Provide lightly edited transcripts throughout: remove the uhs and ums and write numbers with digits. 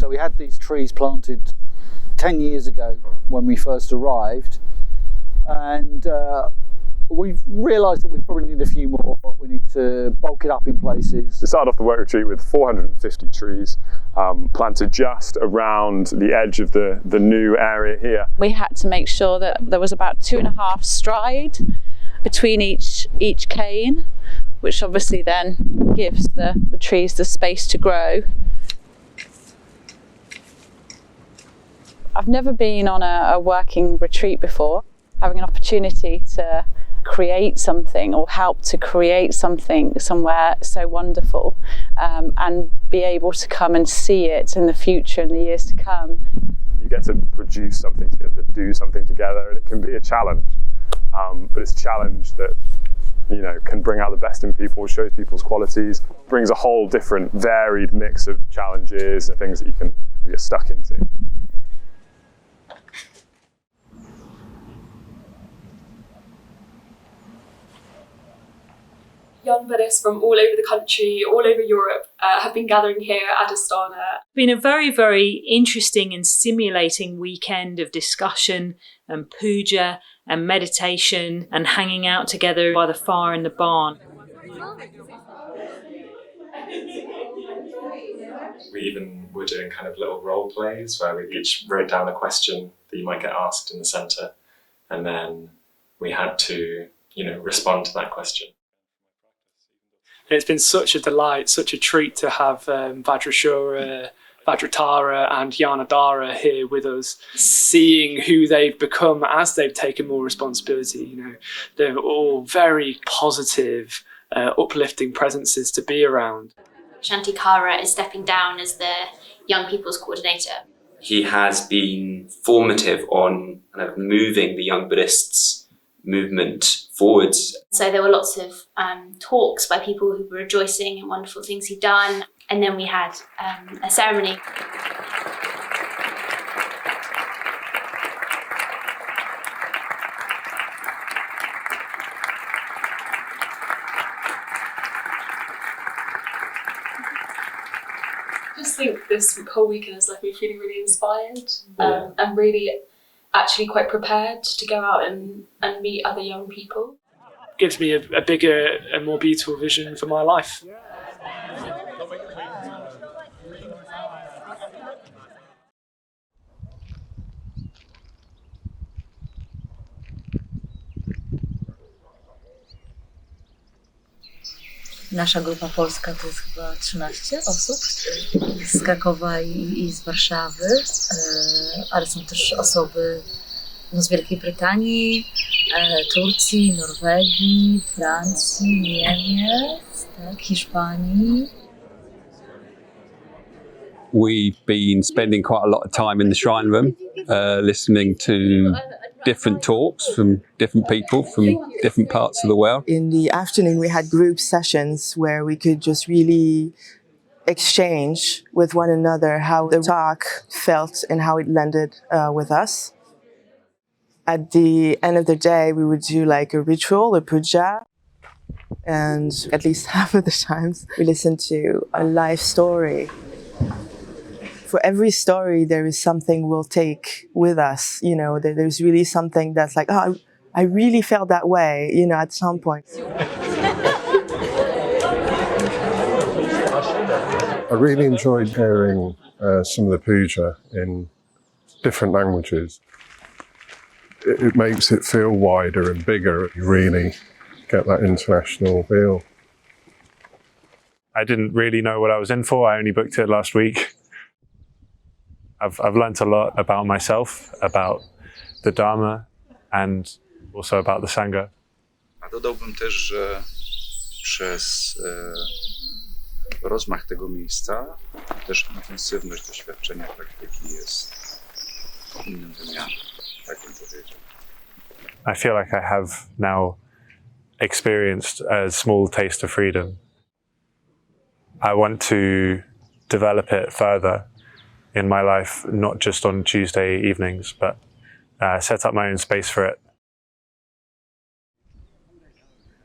So we had these trees planted 10 years ago when we first arrived, and we've realised that we probably need a few more. We need to bulk it up in places. We started off the work retreat with 450 trees planted just around the edge of the new area here. We had to make sure that there was about 2.5 stride between each cane, which obviously then gives the trees the space to grow. I've never been on a working retreat before. Having an opportunity to create something or help to create something somewhere so wonderful, and be able to come and see it in the future, in the years to come. You get to produce something together, to do something together, and it can be a challenge, but it's a challenge that can bring out the best in people, shows people's qualities, brings a whole different varied mix of challenges and things that you can get stuck into. Young Buddhists from all over the country, all over Europe, have been gathering here at Adhisthana. It's been a very, very interesting and stimulating weekend of discussion and puja and meditation and hanging out together by the fire in the barn. We even were doing kind of little role plays where we each wrote down a question that you might get asked in the centre, and then we had to, respond to that question. It's been such a delight, such a treat to have Vajrashura, Vajratara and Yanadara here with us, seeing who they've become as they've taken more responsibility. They're all very positive, uplifting presences to be around. Shantikara is stepping down as the Young People's Coordinator. He has been formative on kind of moving the Young Buddhists movement forwards. So there were lots of talks by people who were rejoicing in wonderful things he'd done, and then we had a ceremony. I just think this whole weekend has left me feeling really inspired, and really actually quite prepared to go out and meet other young people. Gives me a bigger and more beautiful vision for my life. Nasza grupa polska to jest chyba 13 osób z Krakowa i z Warszawy, ale są też osoby z Wielkiej Brytanii, Turcji, Norwegii, Francji, Niemiec, Hiszpanii. We've been spending quite a lot of time in the shrine room, listening to different talks from different people from different parts of the world. In the afternoon, we had group sessions where we could just really exchange with one another how the talk felt and how it landed with us. At the end of the day, we would do like a ritual, a puja, and at least half of the times we listened to a life story. For every story, there is something we'll take with us. There's really something that's like, oh, I really felt that way, at some point. I really enjoyed hearing some of the puja in different languages. It makes it feel wider and bigger. You really get that international feel. I didn't really know what I was in for. I only booked it last week. I've learnt a lot about myself, about the Dharma, and also about the Sangha. A dodałbym też, że przez rozmach tego miejsca też intensywność doświadczenia praktyki jest w innym wymiarze, tak bym powiedział. I feel like I have now experienced a small taste of freedom. I want to develop it further in my life, not just on Tuesday evenings, but set up my own space for it.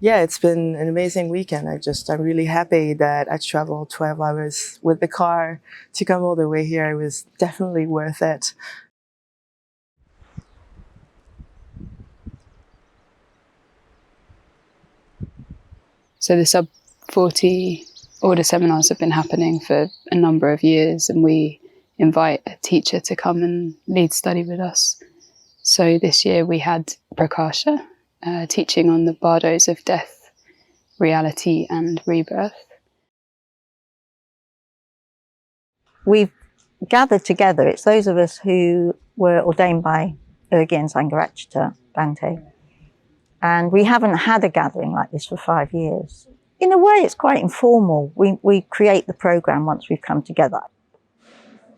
Yeah, it's been an amazing weekend. I'm really happy that I traveled 12 hours with the car to come all the way here. It was definitely worth it. So the sub 40 order seminars have been happening for a number of years, and we invite a teacher to come and lead study with us. So this year we had Prakasha teaching on the bardos of death, reality and rebirth. We've gathered together, it's those of us who were ordained by Urgyen Sangharakshita Bhante, and we haven't had a gathering like this for 5 years. In a way, it's quite informal. We create the programme once we've come together.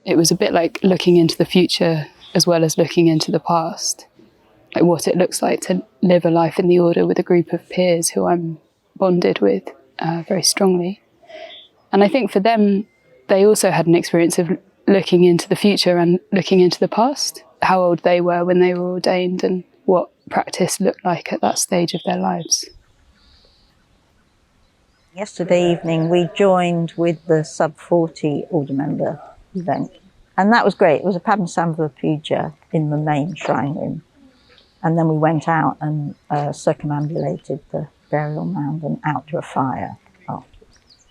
It was a bit like looking into the future as well as looking into the past, like what it looks like to live a life in the order with a group of peers who I'm bonded with very strongly. And I think for them, they also had an experience of looking into the future and looking into the past, how old they were when they were ordained and what practice looked like at that stage of their lives. Yesterday evening, we joined with the sub-40 order member event, and that was great. It was a Padmasambhava puja in the main shrine room, and then we went out and circumambulated the burial mound and out to a fire afterwards.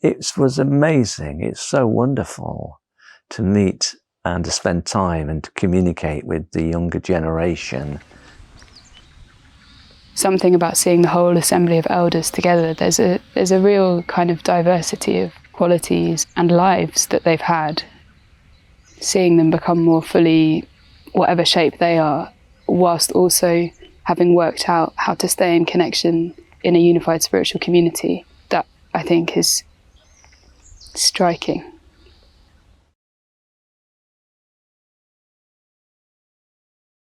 It was amazing. It's so wonderful to meet and to spend time and to communicate with the younger generation. Something about seeing the whole assembly of elders together. There's a real kind of diversity of qualities and lives that they've had. Seeing them become more fully whatever shape they are, whilst also having worked out how to stay in connection in a unified spiritual community, that I think is striking.